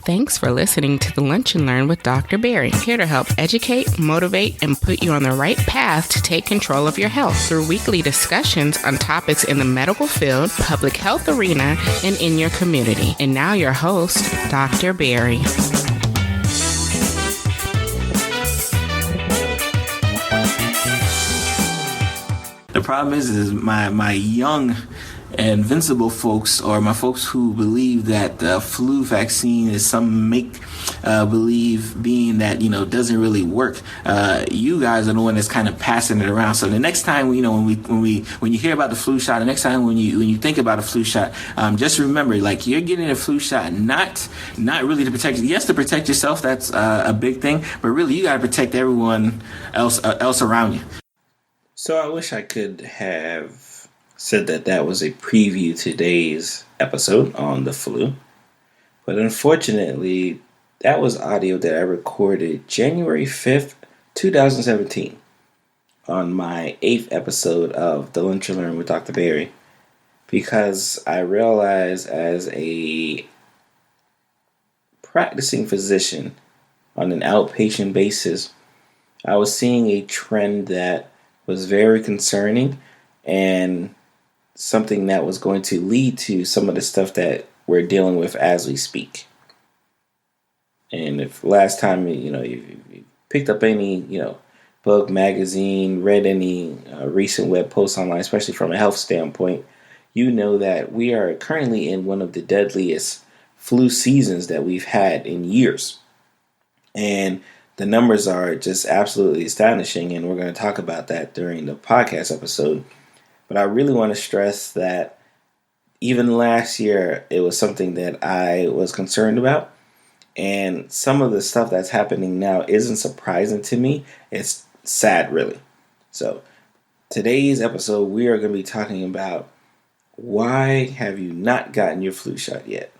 Thanks for listening to the Lunch and Learn with Dr. Barry, here to help educate, motivate, and put you on the right path to take control of your health through weekly discussions on topics in the medical field, public health arena, and in your community. And now your host, Dr. Barry. The problem is my young invincible folks, or my folks who believe that the flu vaccine is some make-believe being that, doesn't really work. You guys are the one that's kind of passing it around. So the next time, when you hear about the flu shot, the next time when you think about a flu shot, just remember, like, you're getting a flu shot not really to protect you. Yes, to protect yourself, that's a big thing, but really you got to protect everyone else around you. So I wish I could have said that was a preview to today's episode on the flu. But unfortunately, that was audio that I recorded January 5th, 2017 on my 8th episode of The Lunch and Learn with Dr. Barry. Because I realized as a practicing physician on an outpatient basis, I was seeing a trend that was very concerning and something that was going to lead to some of the stuff that we're dealing with as we speak. And if last time, you picked up any, book, magazine, read any recent web posts online, especially from a health standpoint, you know that we are currently in one of the deadliest flu seasons that we've had in years. And the numbers are just absolutely astonishing, and we're going to talk about that during the podcast episode. But I really want to stress that even last year, it was something that I was concerned about. And some of the stuff that's happening now isn't surprising to me. It's sad, really. So today's episode, we are going to be talking about why have you not gotten your flu shot yet?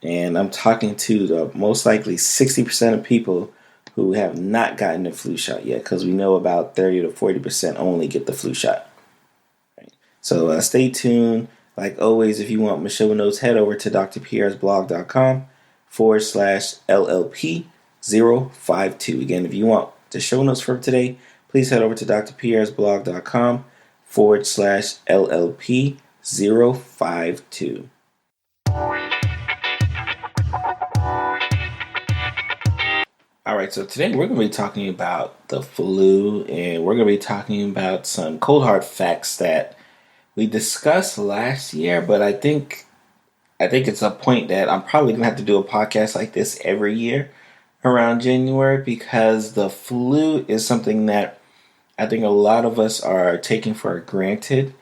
And I'm talking to the most likely 60% of people who have not gotten the flu shot yet, because we know about 30 to 40% only get the flu shot. Right. So stay tuned. Like always, if you want my show notes, head over to drpierresblog.com/LLP052. Again, if you want the show notes for today, please head over to drpierresblog.com/LLP052. All right, so today we're going to be talking about the flu, and we're going to be talking about some cold hard facts that we discussed last year, but I think it's a point that I'm probably going to have to do a podcast like this every year around January, because the flu is something that I think a lot of us are taking for granted,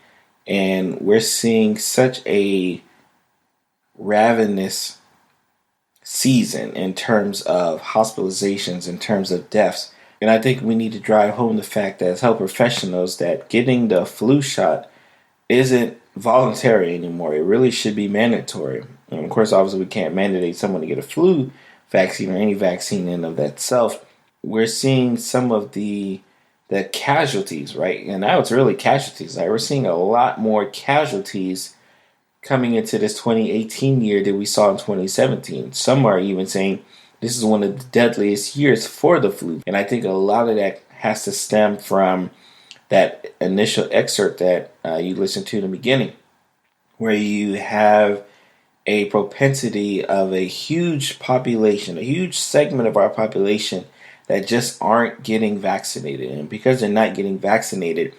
and we're seeing such a ravenous season in terms of hospitalizations, in terms of deaths. And I think we need to drive home the fact that as health professionals, that getting the flu shot isn't voluntary anymore. It really should be mandatory. And of course, obviously, we can't mandate someone to get a flu vaccine or any vaccine in of that itself. We're seeing some of the casualties, right? And now it's really casualties. Like, we're seeing a lot more casualties coming into this 2018 year that we saw in 2017. Some are even saying this is one of the deadliest years for the flu. And I think a lot of that has to stem from that initial excerpt that you listened to in the beginning, where you have a propensity of a huge population, a huge segment of our population that just aren't getting vaccinated. And because they're not getting vaccinated,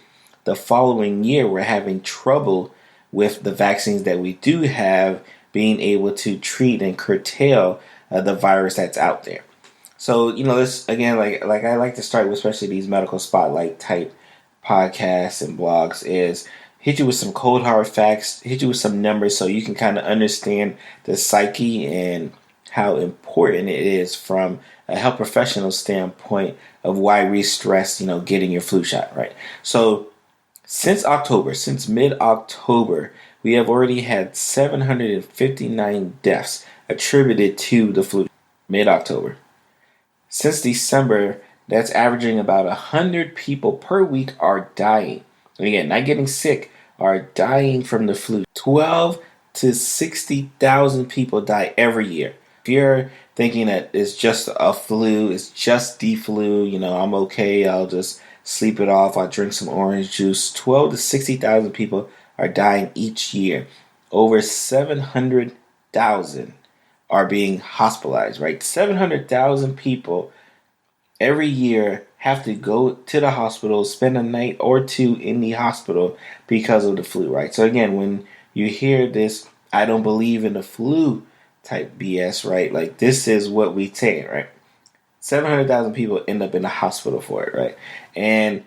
the following year we're having trouble with the vaccines that we do have being able to treat and curtail the virus that's out there. So, this, again, like I like to start with, especially these medical spotlight type podcasts and blogs, is hit you with some cold hard facts, hit you with some numbers so you can kind of understand the psyche and how important it is from a health professional standpoint of why we stress, getting your flu shot, right? So since mid-October, we have already had 759 deaths attributed to the flu. Mid-October. Since December, that's averaging about 100 people per week are dying. And again, not getting sick, are dying from the flu. 12 to 60,000 people die every year If you're thinking that it's just a flu, it's just the flu, I'm okay, I'll just sleep it off, I'll drink some orange juice. 12 to 60,000 people are dying each year. Over 700,000 are being hospitalized, right? 700,000 people every year have to go to the hospital, spend a night or two in the hospital because of the flu, right? So again, when you hear this, I don't believe in the flu type BS, right? Like, this is what we say, right? 700,000 people end up in the hospital for it, right? And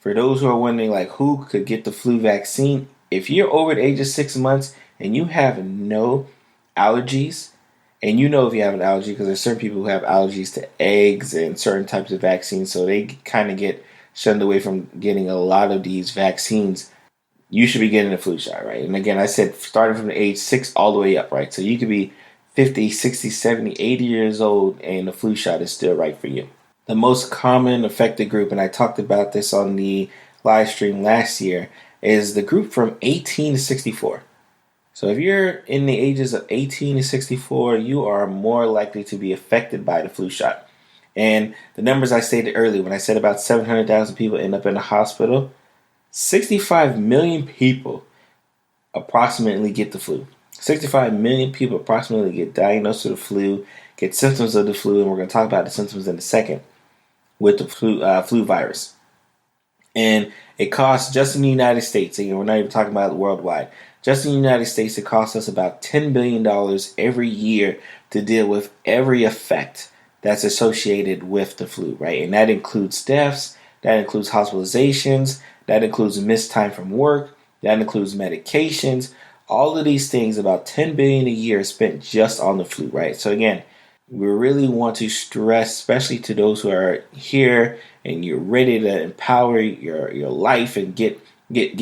for those who are wondering, like, who could get the flu vaccine, if you're over the age of 6 months and you have no allergies, and if you have an allergy, because there's certain people who have allergies to eggs and certain types of vaccines, so they kind of get shunned away from getting a lot of these vaccines, you should be getting a flu shot, right? And again, I said starting from the age 6 all the way up, right? So you could be 50, 60, 70, 80 years old, and the flu shot is still right for you. The most common affected group, and I talked about this on the live stream last year, is the group from 18 to 64. So if you're in the ages of 18 to 64, you are more likely to be affected by the flu shot. And the numbers I stated earlier, when I said about 700,000 people end up in the hospital, 65 million people approximately get the flu. 65 million people approximately get diagnosed with the flu, get symptoms of the flu, and we're going to talk about the symptoms in a second with the flu virus. And it costs, just in the United States, and we're not even talking about worldwide, just in the United States, it costs us about $10 billion every year to deal with every effect that's associated with the flu, right? And that includes deaths, that includes hospitalizations, that includes missed time from work, that includes medications. All of these things, about $10 billion a year, is spent just on the flu, right? So again, we really want to stress, especially to those who are here and you're ready to empower your life and get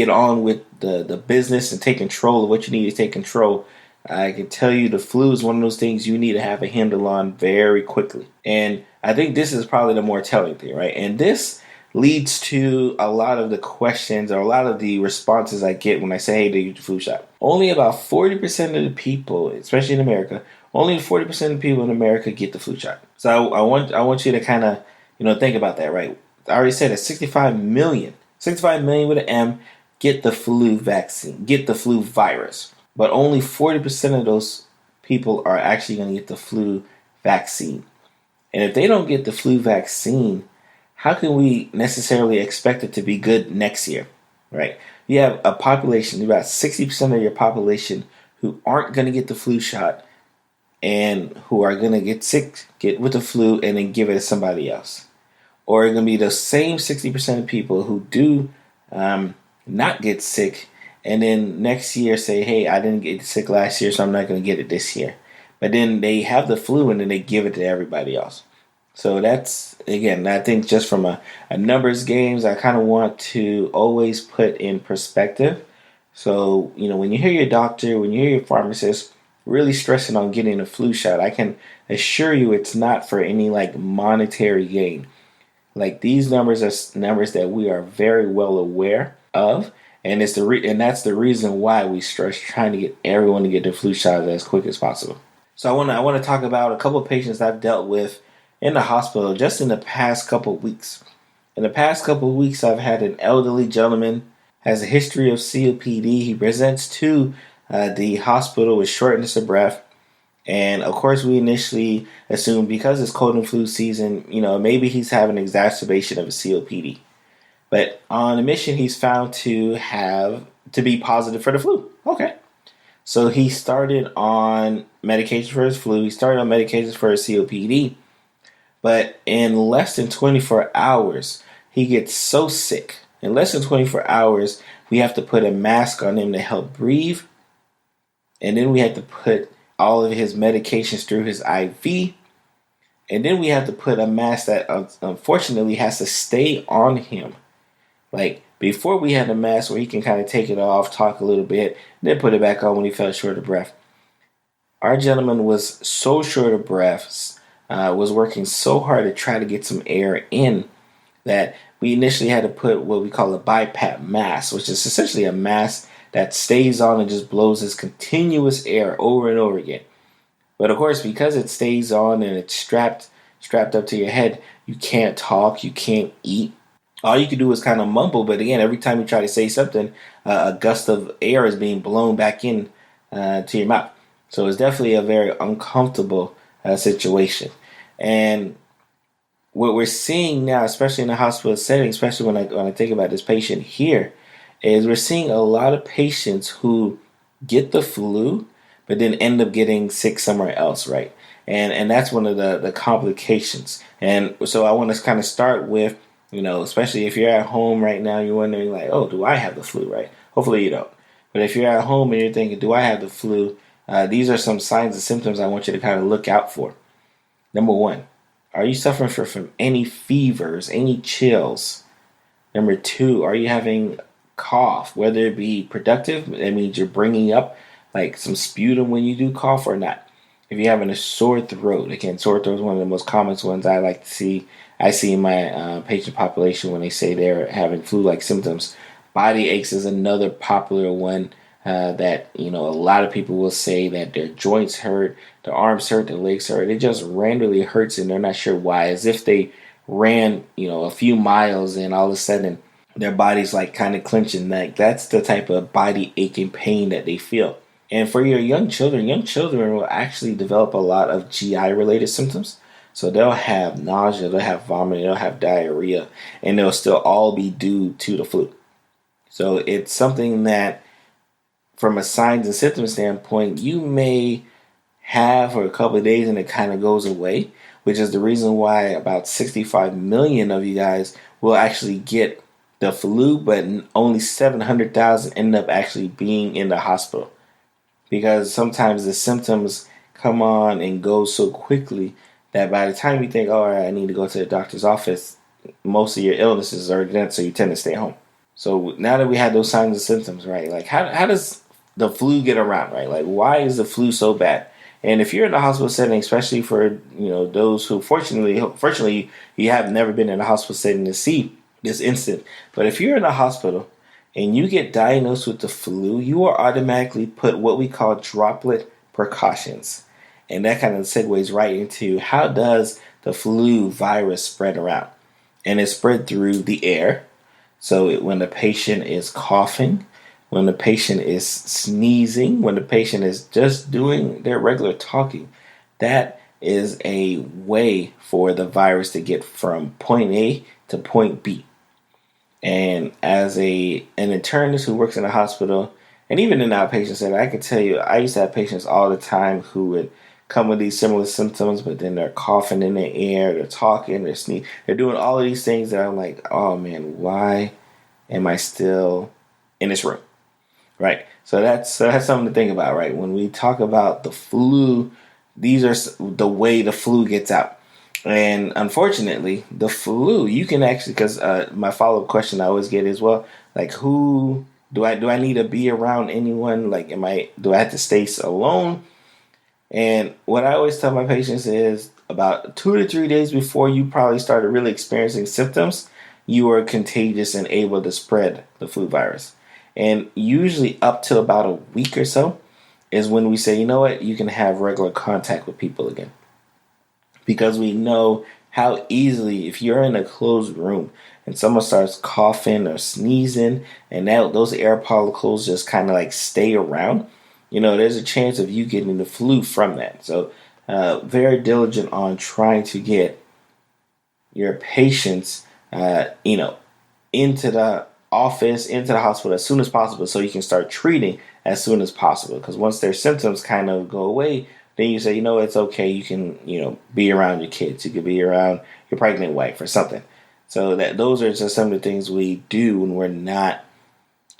on with the business and take control of what you need to take control. I can tell you the flu is one of those things you need to have a handle on very quickly. And I think this is probably the more telling thing, right? And this leads to a lot of the questions or a lot of the responses I get when I say, hey, do you get the flu shot? Only about 40% of the people, especially in America, only 40% of the people in America get the flu shot. So I want you to kind of, think about that, right? I already said that 65 million with an M get the flu vaccine, get the flu virus. But only 40% of those people are actually going to get the flu vaccine. And if they don't get the flu vaccine, how can we necessarily expect it to be good next year, right? You have a population, about 60% of your population who aren't going to get the flu shot and who are going to get sick, get with the flu, and then give it to somebody else. Or it's going to be the same 60% of people who do not get sick, and then next year say, hey, I didn't get sick last year, so I'm not going to get it this year. But then they have the flu, and then they give it to everybody else. So that's, again, I think just from a numbers games, I kind of want to always put in perspective. So, when you hear your doctor, when you hear your pharmacist really stressing on getting a flu shot, I can assure you it's not for any monetary gain. Like, these numbers are numbers that we are very well aware of, and it's and that's the reason why we stress trying to get everyone to get their flu shot as quick as possible. So I want to talk about a couple of patients I've dealt with in the hospital just in the past couple of weeks. In the past couple of weeks, I've had an elderly gentleman, has a history of COPD. He presents to the hospital with shortness of breath. And of course, we initially assumed because it's cold and flu season, maybe he's having an exacerbation of a COPD. But on admission, he's found to be positive for the flu. Okay. So he started on medication for his flu. He started on medications for his COPD. But in less than 24 hours, he gets so sick. In less than 24 hours, we have to put a mask on him to help breathe. And then we have to put all of his medications through his IV. And then we have to put a mask that unfortunately has to stay on him. Like, before we had a mask where he can kind of take it off, talk a little bit, then put it back on when he felt short of breath. Our gentleman was so short of breath, was working so hard to try to get some air in, that we initially had to put what we call a BiPAP mask, which is essentially a mask that stays on and just blows this continuous air over and over again. But of course, because it stays on and it's strapped up to your head, you can't talk, you can't eat. All you can do is kind of mumble. But again, every time you try to say something, a gust of air is being blown back in to your mouth. So it's definitely a very uncomfortable situation. And what we're seeing now, especially in the hospital setting, especially when I think about this patient here, is we're seeing a lot of patients who get the flu, but then end up getting sick somewhere else, right? And that's one of the complications. And so I want to kind of start with, especially if you're at home right now, you're wondering like, oh, do I have the flu, right? Hopefully you don't. But if you're at home and you're thinking, do I have the flu? These are some signs and symptoms I want you to kind of look out for. Number one, are you suffering from any fevers, any chills? Number two, are you having cough, whether it be productive, that means you're bringing up like some sputum when you do cough, or not? If you're having a sore throat, again, sore throat is one of the most common ones I see in my patient population when they say they're having flu-like symptoms. Body aches is another popular one that a lot of people will say that their joints hurt, their arms hurt, their legs hurt. It just randomly hurts and they're not sure why, as if they ran a few miles and all of a sudden their body's like kind of clenching. Like that's the type of body aching pain that they feel. And for your young children will actually develop a lot of GI related symptoms. So they'll have nausea, they'll have vomiting, they'll have diarrhea, and they'll still all be due to the flu. So it's something that, from a signs and symptoms standpoint, you may have for a couple of days and it kind of goes away, which is the reason why about 65 million of you guys will actually get the flu, but only 700,000 end up actually being in the hospital. Because sometimes the symptoms come on and go so quickly that by the time you think, all right, I need to go to the doctor's office, most of your illnesses are done, so you tend to stay home. So now that we have those signs and symptoms, right, like how does the flu get around, right? Like, why is the flu so bad? And if you're in the hospital setting, especially for those who fortunately you have never been in a hospital setting to see this instant, but if you're in a hospital and you get diagnosed with the flu, you are automatically put what we call droplet precautions. And that kind of segues right into how does the flu virus spread around? And it's spread through the air. So when the patient is coughing, when the patient is sneezing, when the patient is just doing their regular talking, that is a way for the virus to get from point A to point B. And as an internist who works in a hospital, and even in outpatient setting, I can tell you, I used to have patients all the time who would come with these similar symptoms, but then they're coughing in the air, they're talking, they're sneezing, they're doing all of these things that I'm like, oh man, why am I still in this room? Right? So that's something to think about, right? When we talk about the flu, these are the way the flu gets out. And unfortunately, the flu, you can actually, because my follow-up question I always get is, well, like, who do I need to be around anyone? Like, do I have to stay alone? And what I always tell my patients is about 2 to 3 days before you probably started really experiencing symptoms, you are contagious and able to spread the flu virus. And usually up to about a week or so is when we say, you know what, you can have regular contact with people again. Because we know how easily, if you're in a closed room and someone starts coughing or sneezing and now those air particles just kind of like stay around, there's a chance of you getting the flu from that. So very diligent on trying to get your patients, into the office, into the hospital as soon as possible so you can start treating as soon as possible. Because once their symptoms kind of go away, then you say, it's okay. You can, be around your kids. You could be around your pregnant wife or something. So those are just some of the things we do when we're not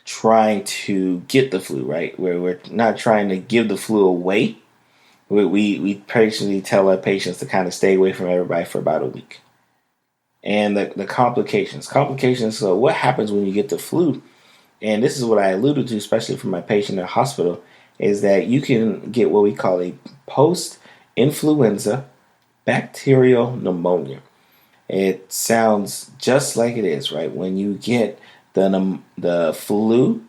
trying to get the flu, right? Where we're not trying to give the flu away. We patiently tell our patients to kind of stay away from everybody for about a week. And the complications. So what happens when you get the flu? And this is what I alluded to, especially for my patient in the hospital, is that you can get what we call a post-influenza bacterial pneumonia. It sounds just like it is, right? When you get the flu,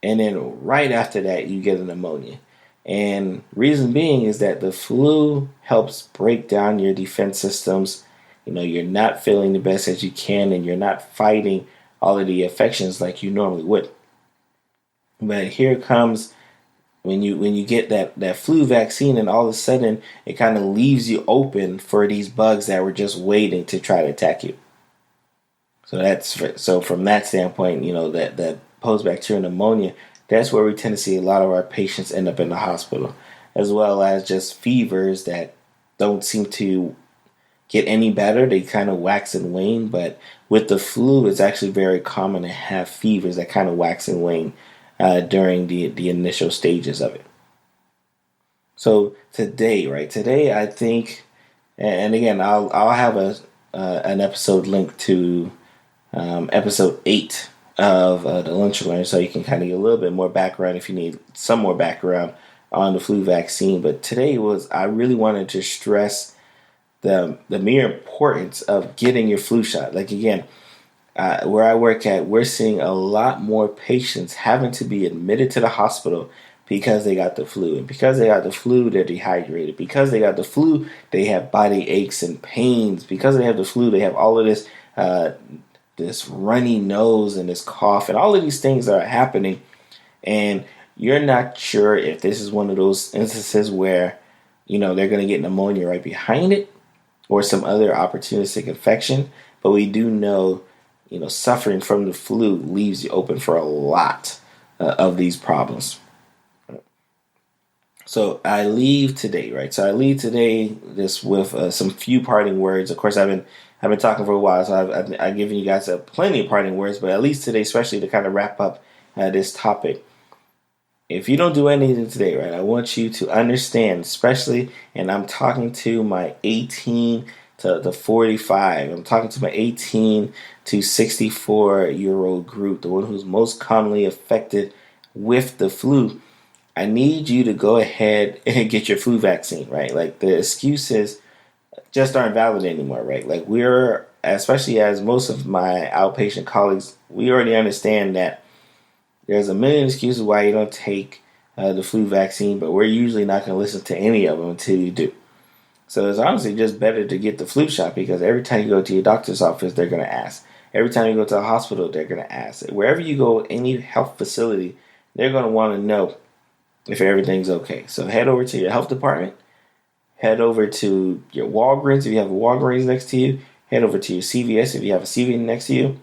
and then right after that, you get a pneumonia. And reason being is that the flu helps break down your defense systems. You're not feeling the best as you can, and you're not fighting all of the infections like you normally would. But here comes when you get that flu vaccine, and all of a sudden it kind of leaves you open for these bugs that were just waiting to try to attack you. So from that standpoint, that post-bacterial pneumonia, that's where we tend to see a lot of our patients end up in the hospital, as well as just fevers that don't seem to get any better. They kind of wax and wane. But with the flu, it's actually very common to have fevers that kind of wax and wane during the initial stages of it. So today I think, and again, I'll have an episode linked to episode 8 of the Lunch and Learn, so you can kind of get a little bit more background if you need some more background on the flu vaccine. But today I really wanted to stress the mere importance of getting your flu shot. Like, again, where I work at, we're seeing a lot more patients having to be admitted to the hospital because they got the flu. And because they got the flu, they're dehydrated. Because they got the flu, they have body aches and pains. Because they have the flu, they have all of this runny nose and this cough and all of these things that are happening. And you're not sure if this is one of those instances where, they're going to get pneumonia right behind it or some other opportunistic infection. But we do know, suffering from the flu leaves you open for a lot of these problems. So I leave today, right? So I leave today just with some few parting words. Of course, I've been talking for a while, so I've given you guys plenty of parting words, but at least today, especially to kind of wrap up this topic. If you don't do anything today, right, I want you to understand, especially, and I'm talking to my 18 to 45. I'm talking to my 18 to 64-year-old group, the one who's most commonly affected with the flu. I need you to go ahead and get your flu vaccine, right? Like, the excuses just aren't valid anymore, right? Like, we're, especially as most of my outpatient colleagues, we already understand that there's a million excuses why you don't take the flu vaccine, but we're usually not going to listen to any of them until you do. So it's honestly just better to get the flu shot, because every time you go to your doctor's office, they're going to ask. Every time you go to a hospital, they're going to ask. Wherever you go, any health facility, they're going to want to know if everything's okay. So head over to your health department. Head over to your Walgreens if you have a Walgreens next to you. Head over to your CVS if you have a CVS next to you.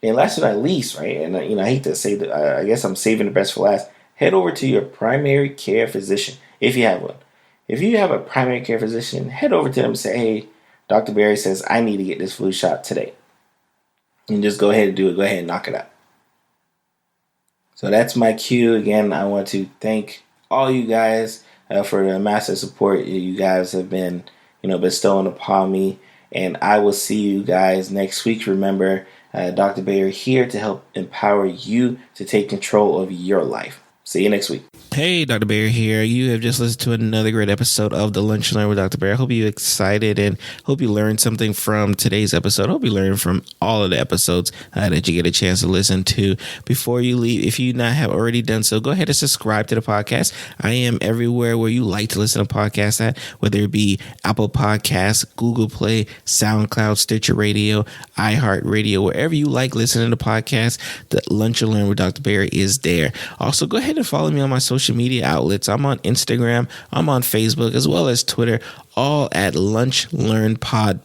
And last but not least, right, and I hate to say that, I guess I'm saving the best for last. Head over to your primary care physician if you have one. If you have a primary care physician, head over to them and say, hey, Dr. Barry says I need to get this flu shot today. And just go ahead and do it. Go ahead and knock it out. So that's my cue. Again, I want to thank all you guys for the massive support you guys have been, bestowing upon me. And I will see you guys next week. Remember, Dr. Bayer here to help empower you to take control of your life. See you next week. Hey, Dr. Bear here. You have just listened to another great episode of the Lunch and Learn with Dr. Bear. I hope you're excited and hope you learned something from today's episode. I hope you learned from all of the episodes that you get a chance to listen to. Before you leave, if you not have already done so, go ahead and subscribe to the podcast. I am everywhere where you like to listen to podcasts at, whether it be Apple Podcasts, Google Play, SoundCloud, Stitcher Radio, iHeartRadio, wherever you like listening to podcasts. The Lunch and Learn with Dr. Bear is there. Also, go ahead and follow me on my social media outlets. I'm on Instagram, I'm on Facebook, as well as Twitter, all at Lunch Learn Pod.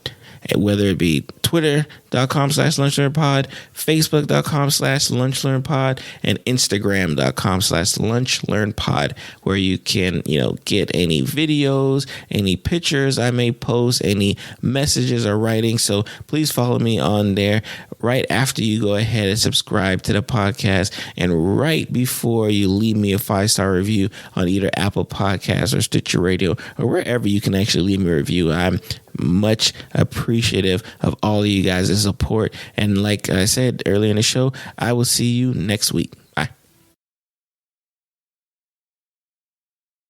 Whether it be twitter.com/lunchlearnpod, facebook.com/lunchlearnpod, and instagram.com/lunchlearnpod, where you can, get any videos, any pictures I may post, any messages or writing. So please follow me on there right after you go ahead and subscribe to the podcast, and right before you leave me a 5-star review on either Apple Podcasts or Stitcher Radio, or wherever you can actually leave me a review. I'm much appreciative of all of you guys' support. And like I said earlier in the show, I will see you next week.